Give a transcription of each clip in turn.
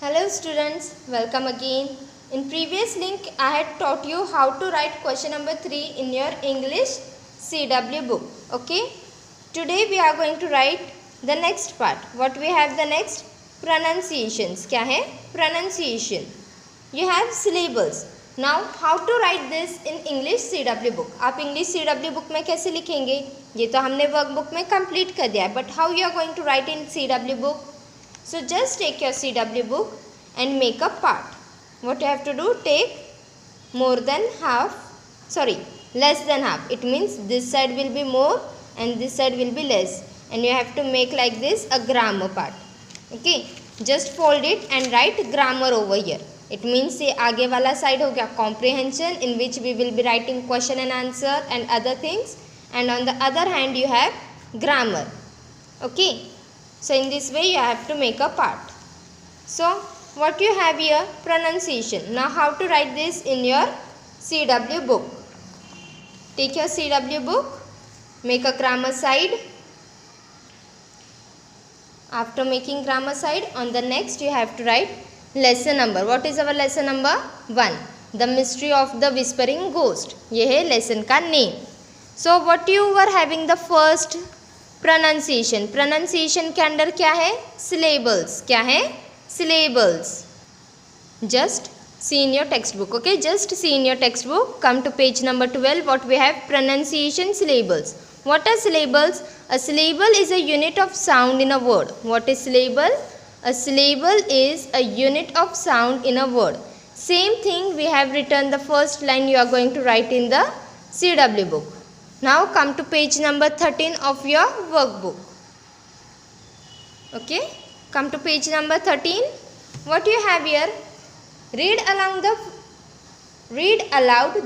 Hello students, welcome again. In previous link I had taught you how to write question number 3 in your English CW book. Okay. Today we are going to write the next part. What we have the next? Pronunciations. क्या है? Pronunciation. You have syllables. Now how to write this in English CW book? आप English CW book में कैसे लिखेंगे? ये तो हमने workbook में कंप्लीट कर दिया है. But how you are going to write in CW book? So just take your CW book and make a part. What you have to do? Take more than half, less than half. It means this side will be more and this side will be less. And you have to make like this a grammar part. Okay. Just fold it and write grammar over here. It means ये आगे वाला side हो गया comprehension, in which we will be writing question and answer and other things. And on the other hand you have grammar. Okay. So in this way you have to make a part. So what you have here? Pronunciation. Now how to write this in your CW book? Take your CW book, make a grammar side. After making grammar side, on the next you have to write lesson number. What is our lesson number? 1. The Mystery of the Whispering Ghost. ये है lesson का name. So what you were having the first pronunciation. Pronunciation के अंदर क्या है? Syllables. क्या है? Syllables. Just see in your textbook. Okay, just see in your textbook. Come to page number 12. What we have? Pronunciation syllables. What are syllables? A syllable is a unit of sound in a word. What is syllable? A syllable is a unit of sound in a word. Same thing we have written the first line you are going to write in the CW book. Now come to page number 13 of your workbook. Okay, come to page number 13. What you have here? Read aloud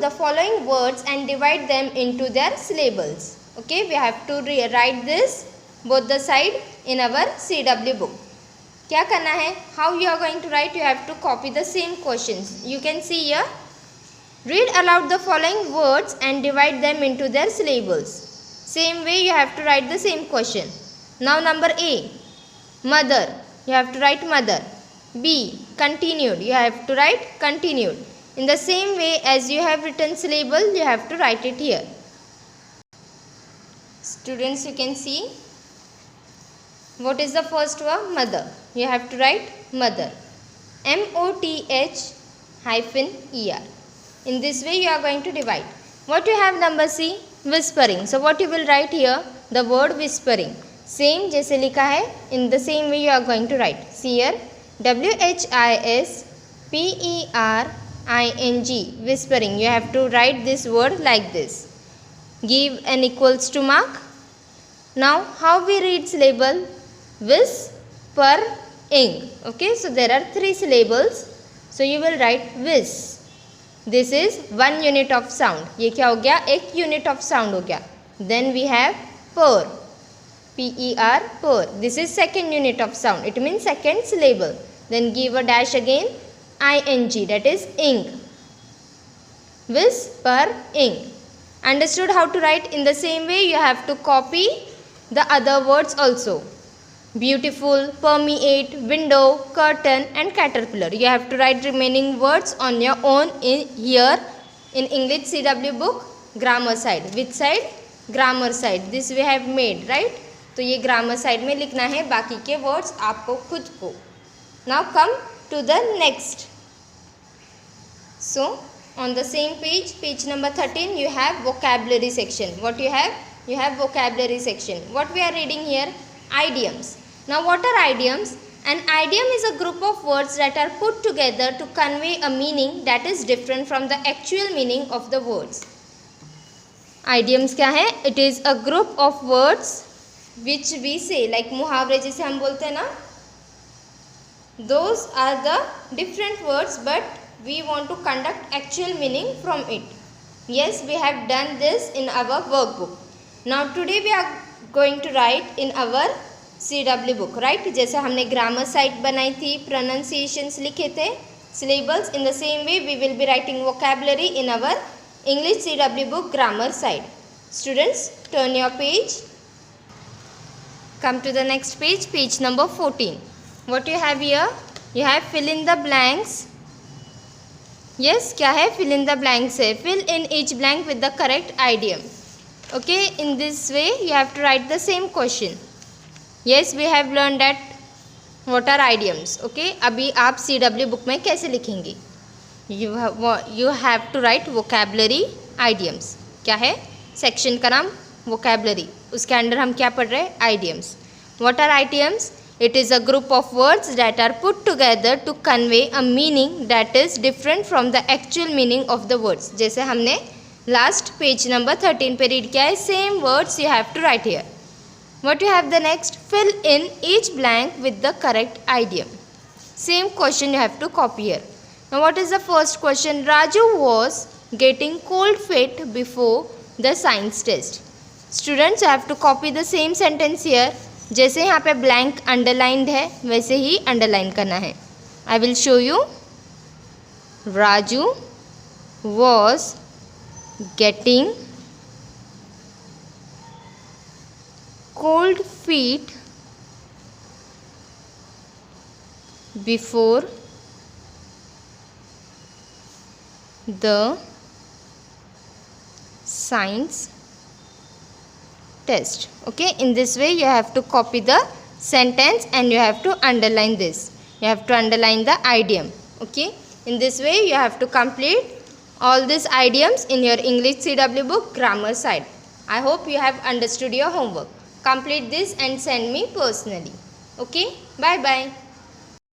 the following words and divide them into their syllables. Okay, we have to write this both the side in our CW book. क्या करना है? How you are going to write? You have to copy the same questions. You can see here. Read aloud the following words and divide them into their syllables. Same way you have to write the same question. Now number A, mother. You have to write mother. B, continued. You have to write continued. In the same way as you have written syllable, you have to write it here. Students, you can see. What is the first word? Mother. You have to write mother. MOTH-ER. In this way you are going to divide. What you have number C? Whispering. So what you will write here? The word whispering. Same जैसे लिखा है. In the same way you are going to write. See here. WHISPERING. Whispering. You have to write this word like this. Give an equals to mark. Now how we read syllable? Whispering. Okay. So there are 3 syllables. So you will write whis. This is 1 unit of sound. ये क्या हो गया? एक unit of sound हो गया. Then we have per. PER, per. This is second unit of sound. It means second syllable. Then give a dash again. ING, that is ing. Whispering. Understood how to write? In the same way you have to copy the other words also. Beautiful, permeate, window, curtain and caterpillar. You have to write remaining words on your own here in English CW book. Grammar side. Which side? Grammar side. This we have made, right? तो ये grammar side में लिखना है. बाकी के words आपको खुद को. Now come to the next. So on the same page, page number 13, you have vocabulary section. What you have? You have vocabulary section. What we are reading here? Idioms. Now what are idioms? An idiom is a group of words that are put together to convey a meaning that is different from the actual meaning of the words. Idioms क्या है? It is a group of words which we say, like मुहावरे जैसे हम बोलते हैं ना, those are the different words but we want to conduct actual meaning from it. Yes, we have done this in our workbook. Now today we are going to write in our CW book, right? जैसे हमने grammar side बनाई थी, pronunciations लिखे थे, syllables. In the same way we will be writing vocabulary in our English CW book grammar side. Students, turn your page. Come to the next page, page number 14. What you have here? You have fill in the blanks. Yes, क्या है? fill in the blanks है. Fill in each blank with the correct idiom. Okay, in this way you have to write the same question. Yes, we have learned that what are idioms. Okay, अभी आप CW book में कैसे लिखेंगे? You have to write vocabulary idioms. क्या है? Section का नाम vocabulary. उसके अंडर हम क्या पढ़ रहे हैं? idioms. What are idioms? It is a group of words that are put together to convey a meaning that is different from the actual meaning of the words. जैसे हमने last page number 13 पे read किया है, same words you have to write here. What you have the next? Fill in each blank with the correct idiom. Same question you have to copy here. Now what is the first question? Raju was getting cold feet before the science test. Students, you have to copy the same sentence here. जैसे यहाँ पे blank underlined है वैसे ही underline करना है. I will show you. Raju was getting cold feet before the science test. Okay, in this way you have to copy the sentence and you have to underline this. You have to underline the idiom. Okay, in this way you have to complete all these idioms in your English CW book grammar side. I hope you have understood your homework. Complete this and send me personally. Okay, bye bye.